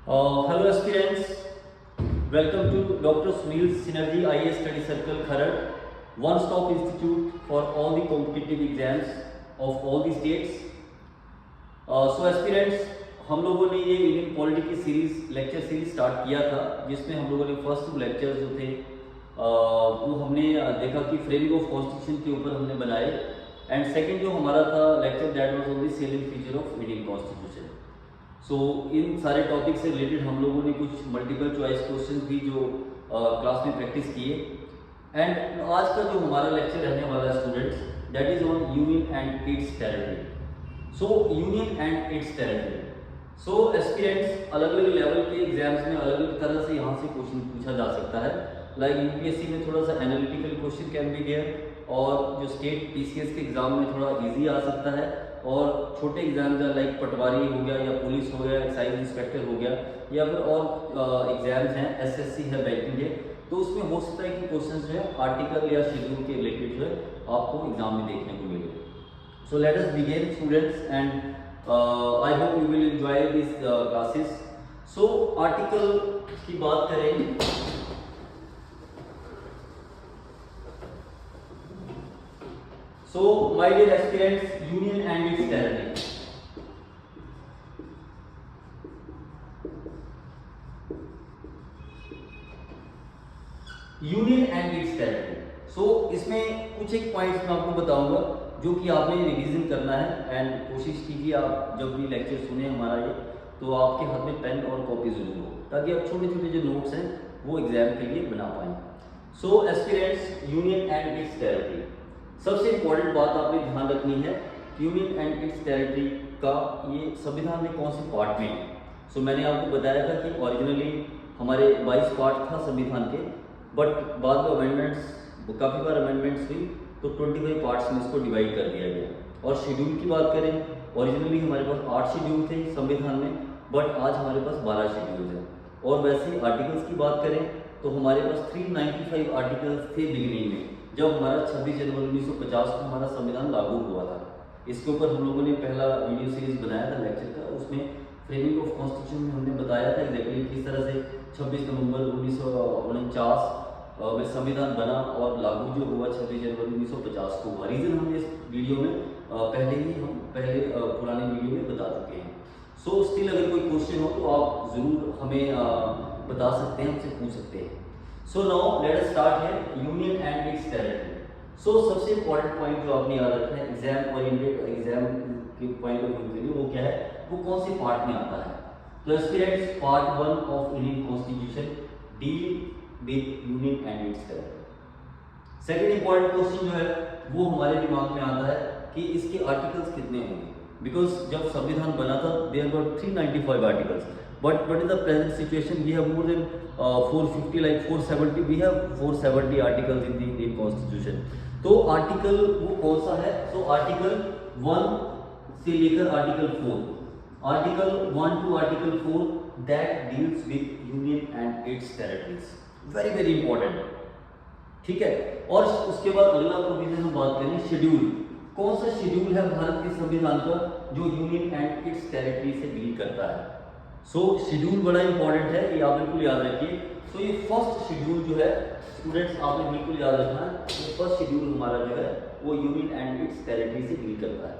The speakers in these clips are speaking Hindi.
Hello aspirants, welcome to Dr. Sunil Synergy IAS Study Circle Kharad, one stop institute for all the competitive exams of all the states. So aspirants, हम लोगों ने ये इंडियन पॉलिटी की सीरीज लेक्चर सीरीज स्टार्ट किया था, जिसमें हम लोगों ने फर्स्ट 2 लेक्चर्स जो थे वो हमने देखा कि फ्रेमिंग ऑफ कॉन्स्टिट्यूशन के ऊपर हमने बनाए, एंड सेकंड जो हमारा था lecture that was on the salient feature of Indian constitution. So इन सारे टॉपिक से रिलेटेड हम लोगों ने कुछ मल्टीपल चॉइस क्वेश्चन भी जो क्लास में प्रैक्टिस किए. एंड आज का जो हमारा लेक्चर रहने वाला है students, that is on union and its territory. So union and its territory. So aspirants अलग अलग लेवल के एग्जाम्स में अलग अलग तरह से यहाँ से क्वेश्चन पूछा जा सकता है. लाइक यूपीएससी में थोड़ा सा analytical question can be there, और जो स्टेट पीसीएस के एग्जाम में थोड़ा इजी आ सकता है, और छोटे एग्जाम्स लाइक पटवारी हो गया या पुलिस हो गया, एक्साइज इंस्पेक्टर हो गया, या फिर और एग्जाम्स हैं एसएससी है, बैंकिंग है, तो उसमें हो सकता है कि क्वेश्चन जो है आर्टिकल या शेड्यूल के रिलेटेड जो है आपको एग्जाम में देखने को मिले. So let us begin students, and I hope you will enjoy this classes. So article की बात करें, so my dear aspirants, union and its territory. Union and its territory. So इसमें कुछ एक पॉइंट्स मैं आपको बताऊंगा जो कि आपने रिवीजन करना है, एंड कोशिश कीजिए आप जब भी लेक्चर सुने हमारा ये, तो आपके हाथ में पेन और कॉपी जरूर हो, ताकि आप छोटे छोटे जो नोट्स हैं वो एग्जाम के लिए बना पाएं. So aspirants, union and its territory. सबसे इंपॉर्टेंट बात आपने ध्यान रखनी है, यूनियन एंड इट्स टेरिटरी का ये संविधान में कौन से पार्ट में है. सो मैंने आपको बताया था कि ओरिजिनली हमारे 22 पार्ट था संविधान के, बट बाद में अमेंडमेंट्स, काफ़ी बार अमेंडमेंट्स हुई तो 25 पार्ट्स में इसको डिवाइड कर दिया गया. और शेड्यूल की बात करें, ओरिजिनली हमारे पास 8 शेड्यूल थे संविधान में, बट आज हमारे पास 12 शेड्यूल हैं. और वैसे ही आर्टिकल्स की बात करें तो हमारे पास 395 आर्टिकल्स थे बिगिनिंग में, जब हमारा 26 जनवरी 1950 को हमारा संविधान लागू हुआ था. इसके ऊपर हम लोगों ने पहला वीडियो सीरीज बनाया था लेक्चर का, उसमें फ्रेमिंग ऑफ कॉन्स्टिट्यूशन में हमने बताया था एग्जैक्टली किस तरह से 26 नवंबर 1949 में संविधान बना और लागू जो हुआ 26 जनवरी 1950 को. रीजन हमने इस वीडियो में पहले पुराने वीडियो में बता चुके हैं. सो स्टिल अगर कोई क्वेश्चन हो तो आप ज़रूर हमें बता सकते हैं, हमसे पूछ सकते हैं. So now let us start है यूनियन एंड इट्स टेरिटरी. सो सबसे इंपॉर्टेंट पॉइंट जो आपने याद रखना है एग्जाम ओरिएंटेड एग्जाम के पॉइंट ऑफ व्यू के लिए, वो क्या है, वो कौन से पार्ट में आता है. तो aspirants, part 1 of Indian constitution deal with union and its territory. Second important question जो है वो हमारे दिमाग में आता है कि इसके आर्टिकल्स कितने होंगे, बिकॉज जब संविधान बना था there were 395 articles, but what is the present situation? We have more than 450, like 470. We have 470 articles in the Indian Constitution. तो आर्टिकल वो कौन सा है? तो आर्टिकल 1 से लेकर article 4, article 1 to article 4 that deals with union and its territories. Very very important. ठीक है. और उसके बाद अगला प्रोविजन हम बात करें शेड्यूल. कौन सा शेड्यूल है भारत के संविधान का जो यूनियन एंड इट्स टेरिटरी से डील करता है. सो शेड्यूल बड़ा इंपॉर्टेंट है, ये आप बिल्कुल याद रखिए. सो ये फर्स्ट शेड्यूल जो है स्टूडेंट्स आपने बिल्कुल याद रखना है, ये फर्स्ट शेड्यूल हमारा जो है वो यूनियन एंड इट्स टेरिटरी से डील करता है.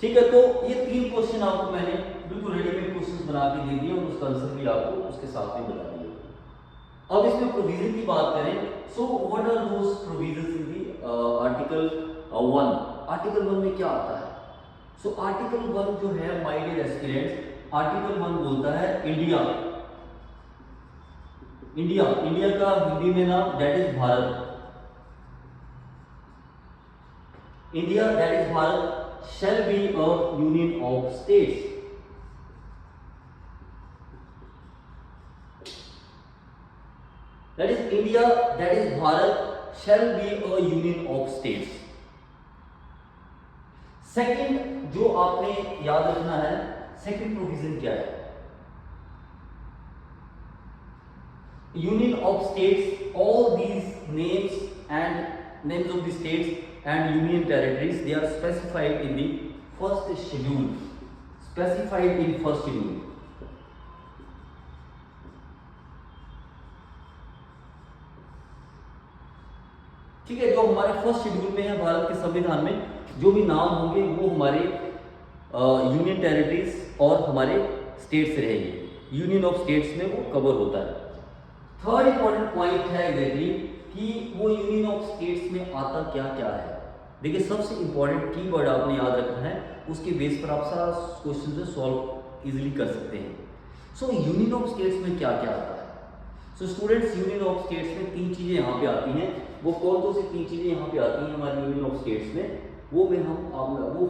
ठीक है. तो ये 3 क्वेश्चन आपको मैंने बिल्कुल रेडीमेड क्वेश्चन बना के दे दिए और उसका आंसर भी आपको उसके साथ में बता दिया. अब इसमें प्रोविजन की बात करें, so what are those provisions in the article 1. Article 1 में क्या आता है? सो आर्टिकल 1 जो है माय डियर एस्पिरेंट्स, आर्टिकल 1 बोलता है इंडिया. इंडिया, इंडिया का हिंदी में नाम that is Bharat. India that is Bharat shall be a union of states. That is India that is Bharat shall be a union of states. Second जो आपने याद रखना है, सेकंड प्रोविजन क्या है? Union of states, all these names and names of the states and union territories, they are specified in the first schedule. Specified in first schedule. ठीक है, जो हमारे फर्स्ट शेड्यूल में है भारत के संविधान में, जो भी नाम होंगे वो हमारे यूनियन टेरिटरीज और हमारे स्टेट्स रहेंगे। यूनियन ऑफ स्टेट्स में वो कवर होता है। थर्ड इंपॉर्टेंट पॉइंट है एग्जैक्टली कि वो यूनियन ऑफ स्टेट्स में आता क्या क्या है। देखिए, सबसे इंपॉर्टेंट की वर्ड आपने याद रखना है, उसके बेस पर आप सारा क्वेश्चन से सॉल्व इजीली कर सकते हैं। सो यूनियन ऑफ स्टेट्स में क्या क्या आता है? So students, union of states में तीन चीजें यहाँ पे आती हैं। वो कौन सी तीन चीजें यहाँ पे आती हैं हमारे यूनियन ऑफ स्टेट्स में, वो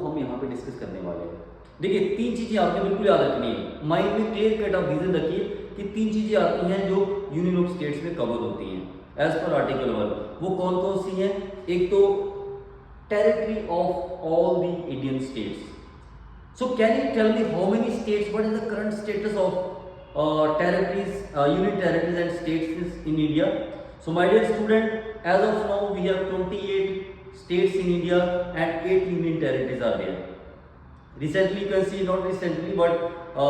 हम यहाँ पे डिस्कस करने वाले हैं। देखिए, तीन चीजें आपने बिल्कुल याद रखनी है, माइंड में क्लियर कट आप विजन रखिए कि तीन चीजें आती हैं जो यूनियन ऑफ स्टेट्स में कवर होती हैं एज पर आर्टिकल 1। वो कौन कौन सी हैं? एक तो territory of all the Indian states. So can you tell me how many states, what is the current status of territories, union territories and states in India? So my dear student, as of now we have 28 states in India and 8 union territories are there. Recently you can see, not recently but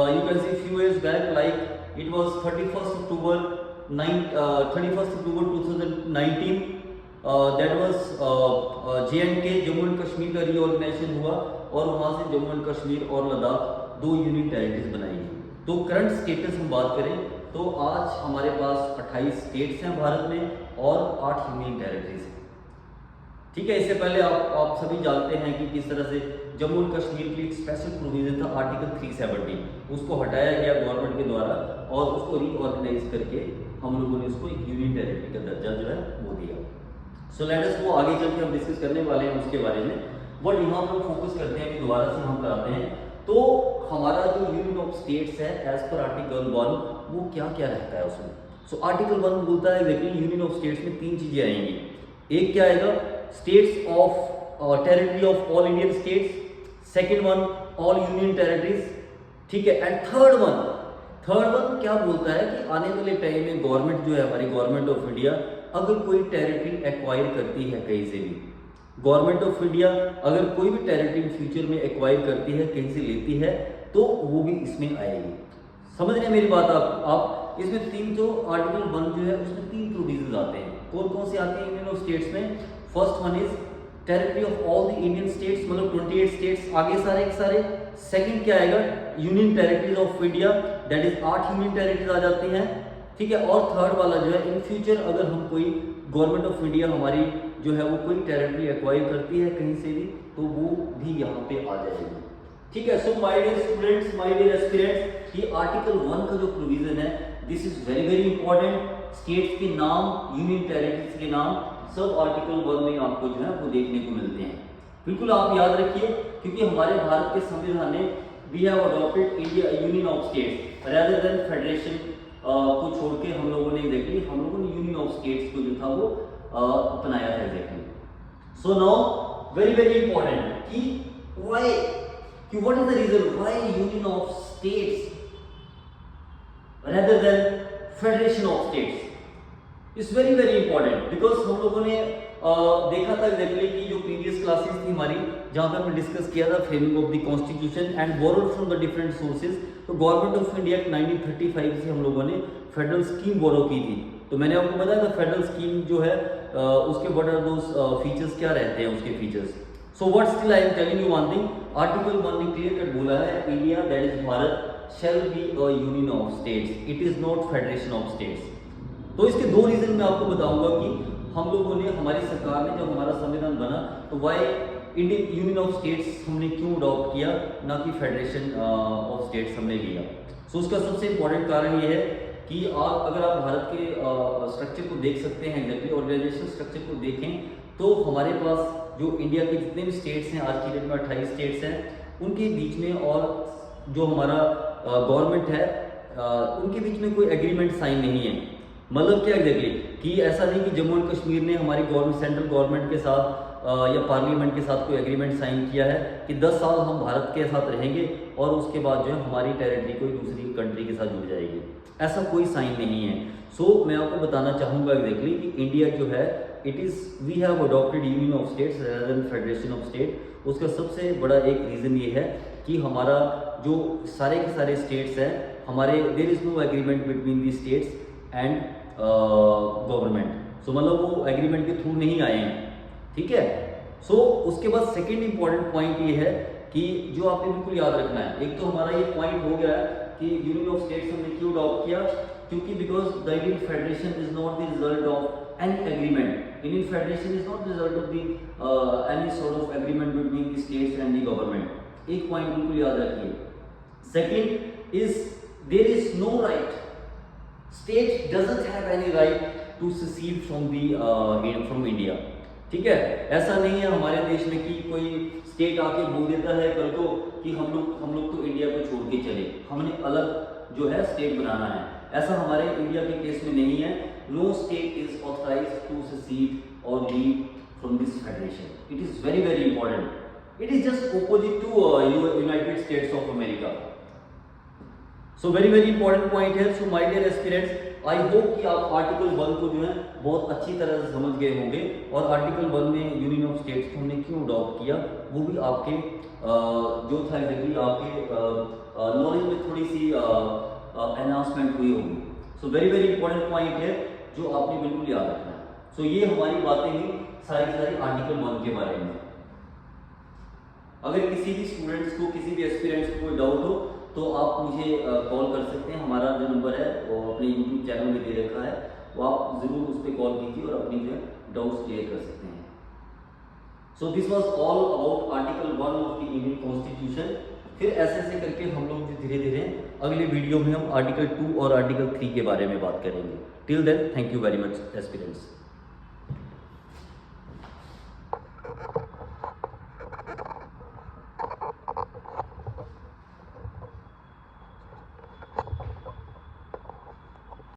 you can see few years back, like it was 31st October 2019, that was J&K, Jammu and Kashmir का रीऑर्गेनाइजेशन हुआ और वहाँ से जम्मू एंड कश्मीर और लद्दाख 2 यूनियन टेरिटरीज बनाई गई। तो करंट स्टेटस हम बात करें तो आज हमारे पास 28 स्टेट्स हैं भारत में और 8 यूनियन टेरिटरीज हैं। ठीक है, इससे पहले आप सभी जानते हैं कि किस तरह से जम्मू एंड कश्मीर के लिए एक स्पेशल प्रोविजन था आर्टिकल 370, उसको हटाया गया गवर्नमेंट के द्वारा और उसको रीऑर्गेनाइज करके हम लोगों ने उसको एक यूनियन टेरिटरी का दर्जा जो है वो दिया। सो लेट अस वो आगे चल के हम डिस्कस करने वाले हैं उसके बारे में, बट यहाँ पर फोकस करते हैं कि दोबारा से हम कराते हैं। तो हमारा जो यूनियन ऑफ स्टेट्स है एज पर आर्टिकल 1, वो क्या क्या रहता है उसमें? सो आर्टिकल 1 बोलता है एग्जैक्टली यूनियन ऑफ स्टेट्स में तीन चीजें आएंगी। एक क्या आएगा? States of territory of all Indian states, second one all union territories, ठीक है, एंड थर्ड वन क्या बोलता है कि आने वाले टाइम में गवर्नमेंट जो है हमारी गवर्नमेंट ऑफ इंडिया अगर कोई टेरिटरी एक्वायर करती है कहीं से भी, गवर्नमेंट ऑफ इंडिया अगर कोई भी टेरिटरी फ्यूचर में एक्वायर करती है, कहीं से लेती है, तो वो भी इसमें आएगी। समझ रहे हैं मेरी बात आप इसमें तीन जो आर्टिकल 1 जो है उसमें तीन प्रोविजन आते हैं। कौन कौन से आते हैं यूनियन ऑफ स्टेट्स में? First one is territory of all the Indian states, मतलब 28 स्टेट्स आगे सारे के सारे। सेकंड क्या आएगा? Union territories of India, that is 8 union territories आ जाती हैं, ठीक है। और थर्ड वाला जो है इन फ्यूचर अगर हम कोई गवर्नमेंट ऑफ इंडिया हमारी जो है वो कोई टेरिटरी एक्वायर करती है कहीं से भी, तो वो भी यहाँ पे आ जाएगी, ठीक है। So my dear students, my dear aspirants, ये आर्टिकल 1 का जो प्रोविजन है this is very very important. States के नाम, यूनियन टेरिटरीज के नाम सब आर्टिकल 1 में आपको जो है वो देखने को मिलते हैं। बिल्कुल आप याद रखिए, क्योंकि हमारे भारत के संविधान ने we have adopted India union of states rather than federation को छोड़ के हम लोगों ने देखिए हम लोगों ने यूनियन ऑफ स्टेट्स को जो था वो अपनाया था exactly. So now very very important कि व्हाई, कि what is the reason why union of states rather than federation of states is very very important. Because हम लोगों ने देखा था एग्जैक्टली कि जो प्रीवियस क्लासेस थी हमारी जहाँ पे हमने डिस्कस किया था framing of the constitution and borrowed from the different sources, तो गवर्नमेंट ऑफ इंडिया 1935 से हम लोगों ने फेडरल स्कीम बोरो की थी। तो मैंने आपको बताया था फेडरल स्कीम जो है उसके व्हाट आर दोस फीचर्स क्या रहते हैं उसके features. So what still I am telling you one thing, article 1 ने क्लियर कट बोला है India that is Bharat shall be a union of states, it is not federation of states. तो इसके दो रीजन मैं आपको बताऊंगा कि हम लोगों ने हमारी सरकार ने जब हमारा संविधान बना तो why Indian union of states हमने क्यों अडॉप्ट किया, ना कि फेडरेशन ऑफ स्टेट्स हमने लिया। सो उसका सबसे इंपॉर्टेंट कारण ये है कि आप अगर आप भारत के स्ट्रक्चर को देख सकते हैं एग्जैक्टली ऑर्गेनाइजेशन स्ट्रक्चर को देखें तो हमारे पास जो इंडिया के जितने भी स्टेट्स हैं आज की डेट में 28 स्टेट्स हैं, उनके बीच में और जो हमारा गवर्नमेंट है उनके बीच में कोई एग्रीमेंट साइन नहीं है। मतलब क्या एग्जैक्टली कि ऐसा नहीं कि जम्मू एंड कश्मीर ने हमारी गवर्नमेंट सेंट्रल गवर्नमेंट के साथ या पार्लियामेंट के साथ कोई एग्रीमेंट साइन किया है कि 10 साल हम भारत के साथ रहेंगे और उसके बाद जो है हमारी टेरिटरी कोई दूसरी कंट्री के साथ जुड़ जाएगी, ऐसा कोई साइन नहीं है। सो मैं आपको बताना चाहूँगा एग्जैक्टली कि इंडिया जो है it is we have adopted union of states rather than federation of state. उसका सबसे बड़ा एक रीज़न ये है कि हमारा जो सारे के सारे स्टेट्स हैं हमारे there is no agreement between the states and government, so मतलब वो एग्रीमेंट के थ्रू नहीं आए हैं, ठीक है। सो उसके बाद सेकेंड इंपॉर्टेंट पॉइंट ये है कि जो आपने बिल्कुल याद रखना है, एक तो हमारा ये पॉइंट हो गया है कि यूनियन ऑफ स्टेट्स हमने क्यों अडॉप्ट किया, क्योंकि because the Indian federation is not the result of any agreement, Indian federation is not the result of the any sort of agreement between the states and the government. एक पॉइंट बिल्कुल याद रखिए। Second is there is no right, state doesn't have any right to secede from India, ठीक है। ऐसा नहीं है हमारे देश में कि कोई स्टेट आके बोल देता है कल को कि हम लोग तो इंडिया को छोड़ के चले, हमने अलग जो है स्टेट बनाना है, ऐसा हमारे इंडिया के केस में नहीं है। No state is authorised to secede और leave from this federation, it is very very important, it is just opposite to United States of America. So very very important point है। So my dear aspirants, I hope कि आप आर्टिकल 1 को जो है बहुत अच्छी तरह से समझ गए होंगे, और आर्टिकल 1 में यूनियन ऑफ स्टेट्स को हमने क्यों अडॉप्ट किया वो भी आपके जो था एग्जैक्टली आपके नॉलेज में थोड़ी सी एनहांसमेंट हुई होगी। सो वेरी वेरी इंपॉर्टेंट पॉइंट है जो आपने बिल्कुल याद रखना है। सो ये हमारी बातें ही सारी आर्टिकल 1 के बारे में। अगर किसी भी स्टूडेंट्स को, किसी भी एस्पिरेंट्स को कोई डाउट हो तो आप मुझे कॉल कर सकते हैं। हमारा जो नंबर है वो अपने यूट्यूब चैनल में दे रखा है, वो आप ज़रूर उस पर कॉल कीजिए और अपनी जो है डाउट्स क्लियर कर सकते हैं। So this was all about article 1 of the Indian constitution. फिर ऐसे करके हम लोग धीरे धीरे अगले वीडियो में हम आर्टिकल 2 और आर्टिकल 3 के बारे में बात करेंगे। Till then, thank you very much aspirants.